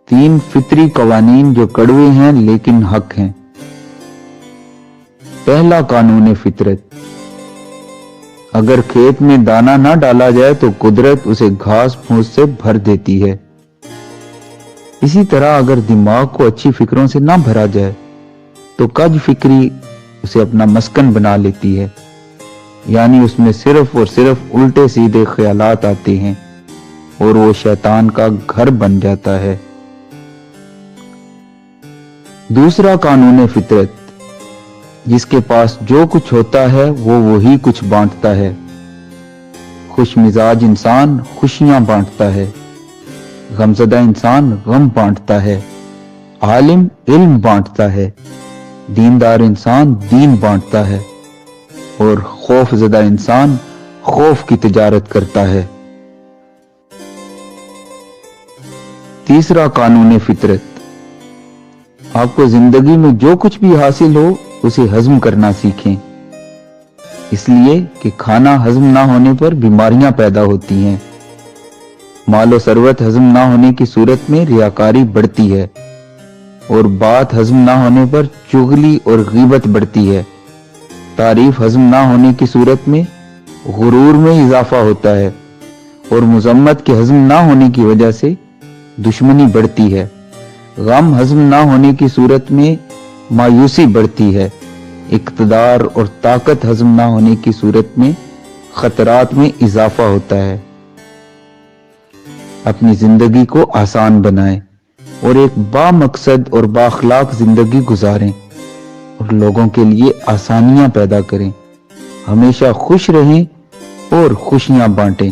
तीन फितरी कवानीन जो कड़वे हैं लेकिन हक हैं। पहला कानून फितरत, अगर खेत में दाना ना डाला जाए तो कुदरत उसे घास फूस से भर देती है। इसी तरह अगर दिमाग को अच्छी फिक्रों से ना भरा जाए तो कज फिक्री उसे अपना मस्कन बना लेती है, यानी उसमें सिर्फ और सिर्फ उल्टे सीधे ख्यालात आते हैं और वो शैतान का घर बन जाता है। दूसरा कानून फितरत, जिसके पास जो कुछ होता है वो वही कुछ बांटता है। खुश मिजाज इंसान खुशियां बांटता है, गमज़दा इंसान गम बांटता है, आलिम इल्म बांटता है, दीनदार इंसान दीन बांटता है और खौफज़दा इंसान खौफ की तिजारत करता है। तीसरा कानून फितरत, आपको जिंदगी में जो कुछ भी हासिल हो उसे हजम करना सीखें, इसलिए कि खाना हजम ना होने पर बीमारियां पैदा होती हैं। मालो सरवत हजम ना होने की सूरत में रियाकारी बढ़ती है और बात हजम ना होने पर चुगली और गीबत बढ़ती है। तारीफ हजम ना होने की सूरत में गुरूर में इजाफा होता है और मुजम्मत के हजम ना होने की वजह से दुश्मनी बढ़ती है। गम हजम ना होने की सूरत में मायूसी बढ़ती है। इक़्तिदार और ताकत हजम ना होने की सूरत में खतरात में इजाफा होता है। अपनी जिंदगी को आसान बनाएं और एक बामकसद और बाखलाक जिंदगी गुजारें और लोगों के लिए आसानियां पैदा करें। हमेशा खुश रहें और खुशियां बांटें।